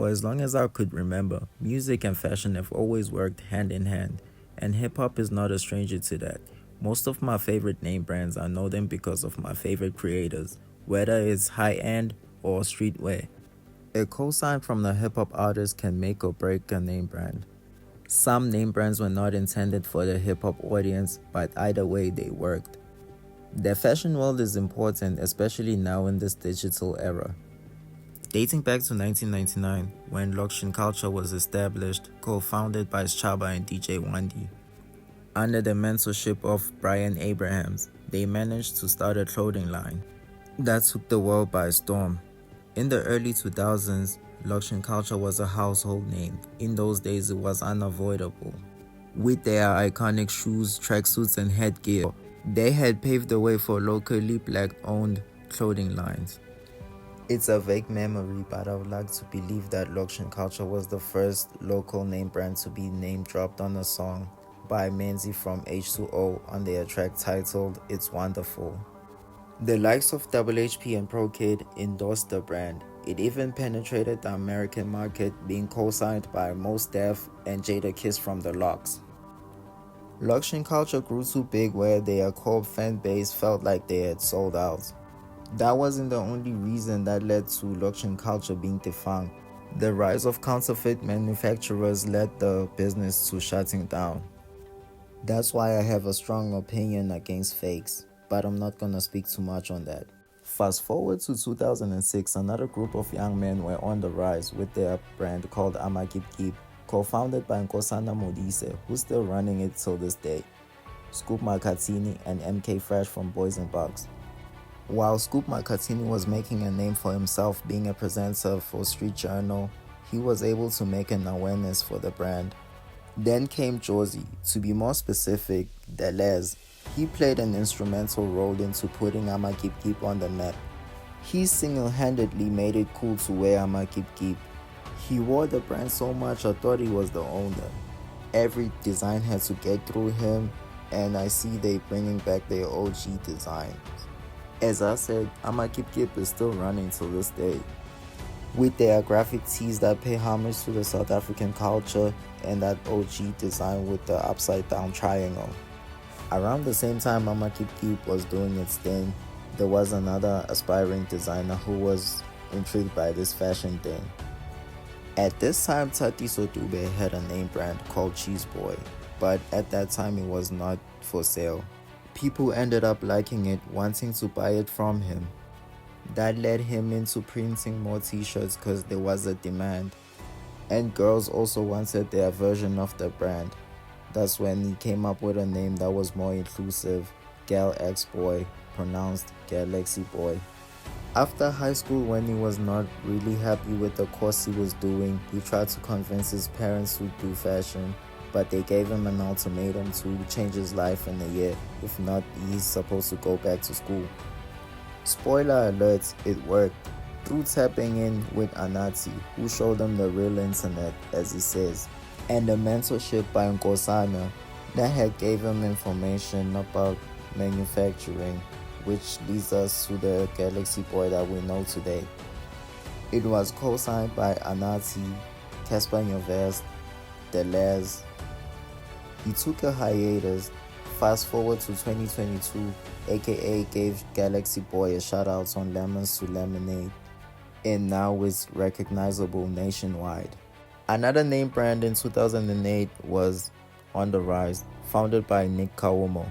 For as long as I could remember, music and fashion have always worked hand in hand, and hip hop is not a stranger to that. Most of my favorite name brands, I know them because of my favorite creators, whether it's high end or streetwear. A cosign from the hip hop artist can make or break a name brand. Some name brands were not intended for the hip hop audience, but either way, they worked. The fashion world is important, especially now in this digital era. Dating back to 1999, when Lokshin Culture was established, co-founded by Chaba and DJ Wandy. Under the mentorship of Brian Abrahams, they managed to start a clothing line that took the world by storm. In the early 2000s, Lokshin Culture was a household name. In those days, it was unavoidable. With their iconic shoes, tracksuits, and headgear, they had paved the way for locally black-owned clothing lines. It's a vague memory, but I would like to believe that Lokshin Culture was the first local name brand to be name dropped on a song by Menzi from H2O on their track titled It's Wonderful. The likes of Double HP and Pro Kid endorsed the brand. It even penetrated the American market, being co-signed by Mos Def and Jadakiss from The Lox. Lokshin Culture grew too big where their core fan base felt like they had sold out. That wasn't the only reason that led to Lokshin Culture being defunct. The rise of counterfeit manufacturers led the business to shutting down. That's why I have a strong opinion against fakes, but I'm not gonna speak too much on that. Fast forward to 2006, another group of young men were on the rise with their brand called Amakip, co-founded by Nkosana Modise, who's still running it till this day, Scoop Makatini and MK Fresh from Boys and Bugs. While Scoop Makatini was making a name for himself being a presenter for Street Journal, he was able to make an awareness for the brand. Then came Josie, to be more specific, Deleuze. He played an instrumental role into putting Amakip on the map. He single-handedly made it cool to wear Amakip. He wore the brand so much I thought he was the owner. Every design had to get through him, and I see they bringing back their OG designs. As I said, Amakip is still running till this day, with their graphic tees that pay homage to the South African culture and that OG design with the upside down triangle. Around the same time Amakip was doing its thing, there was another aspiring designer who was intrigued by this fashion thing. At this time, Tatiso Dube had a name brand called Cheese Boy, but at that time it was not for sale. People ended up liking it, wanting to buy it from him. That led him into printing more t-shirts because there was a demand. And girls also wanted their version of the brand. That's when he came up with a name that was more inclusive, Gal X Boy, pronounced Galaxy Boy. After high school, when he was not really happy with the course he was doing, he tried to convince his parents to do fashion, but they gave him an ultimatum to change his life in a year. If not, he's supposed to go back to school. Spoiler alert, it worked. Through tapping in with Anati, who showed him the real internet, as he says, and the mentorship by Nkosana, that had gave him information about manufacturing, which leads us to the Galaxy Boy that we know today. It was co-signed by Anati, Casper Nyovest, Deleuze. He took a hiatus. Fast forward to 2022, aka gave Galaxy Boy a shout out on Lemons to Lemonade, and now is recognizable nationwide. Another name brand in 2008 was On The Rise, founded by Nick Kaumo.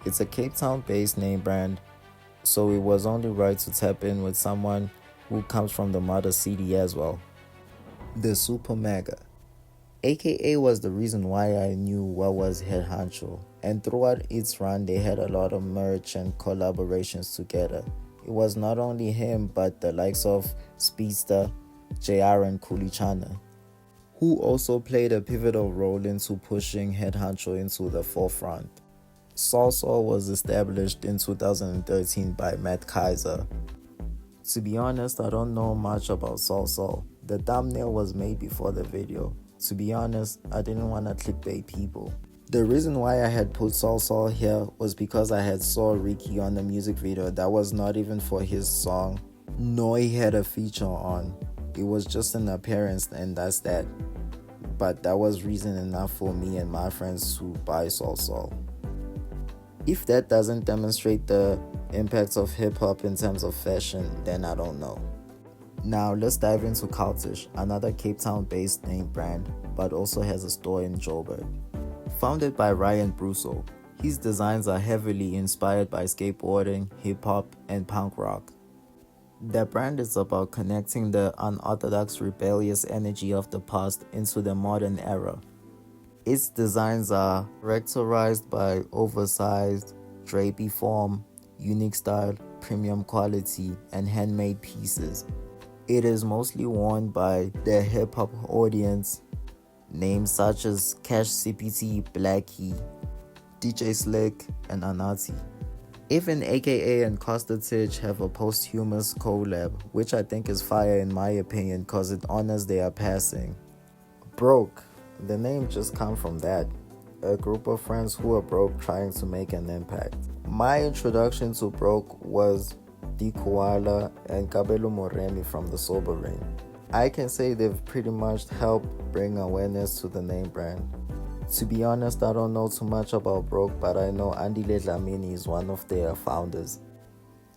It's a Cape Town-based name brand, so it was only right to tap in with someone who comes from the mother city as well. The Super Mega, aka was the reason why I knew what was Head Honcho, and throughout its run they had a lot of merch and collaborations together. It was not only him but the likes of Speedster, JR and Kulichana, who also played a pivotal role into pushing Head Honcho into the forefront. Salsa was established in 2013 by Matt Kaiser. To be honest, I don't know much about Salsa. The thumbnail was made before the video. To be honest, I didn't want to clickbait people. The reason why I had put Salsa here was because I had saw Ricky on the music video that was not even for his song, nor he had a feature on. It was just an appearance and that's that. But that was reason enough for me and my friends to buy Sol. If that doesn't demonstrate the impacts of hip hop in terms of fashion, then I don't know. Now let's dive into Cultish, another Cape Town based name brand, but also has a store in Joburg. Founded by Ryan Brusso, his designs are heavily inspired by skateboarding, hip hop, and punk rock. The brand is about connecting the unorthodox, rebellious energy of the past into the modern era. Its designs are characterized by oversized, drapey form, unique style, premium quality, and handmade pieces. It is mostly worn by the hip-hop audience, names such as Cash CPT, Blackie, DJ Slick, and Anati. Even AKA and Costa Titch have a posthumous collab, which I think is fire in my opinion because it honors their passing. Broke. The name just come from that. A group of friends who are broke trying to make an impact. My introduction to Broke was D Koala and Kabelo Moremi from the Sober Ring. I can say they've pretty much helped bring awareness to the name brand. To be honest, I don't know too much about Broke, but I know Andile Dlamini is one of their founders.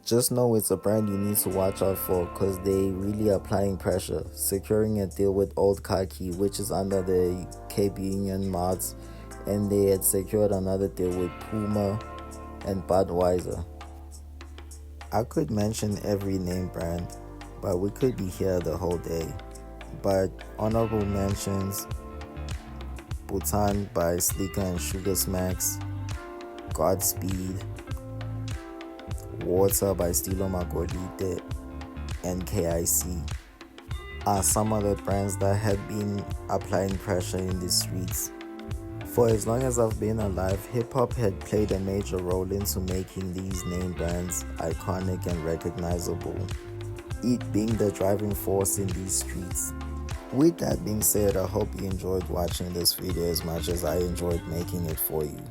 Just know it's a brand you need to watch out for because they really applying pressure, securing a deal with Old Khaki, which is under the Cape Union Mods, and they had secured another deal with Puma and Budweiser. I could mention every name brand, but we could be here the whole day. But honorable mentions: Bhutan by Sleeker and Sugar Smacks, Godspeed, Water by Stilo Magolite, and KIC are some of the brands that have been applying pressure in the streets. For as long as I've been alive, hip-hop had played a major role into making these name brands iconic and recognizable, it being the driving force in these streets. With that being said, I hope you enjoyed watching this video as much as I enjoyed making it for you.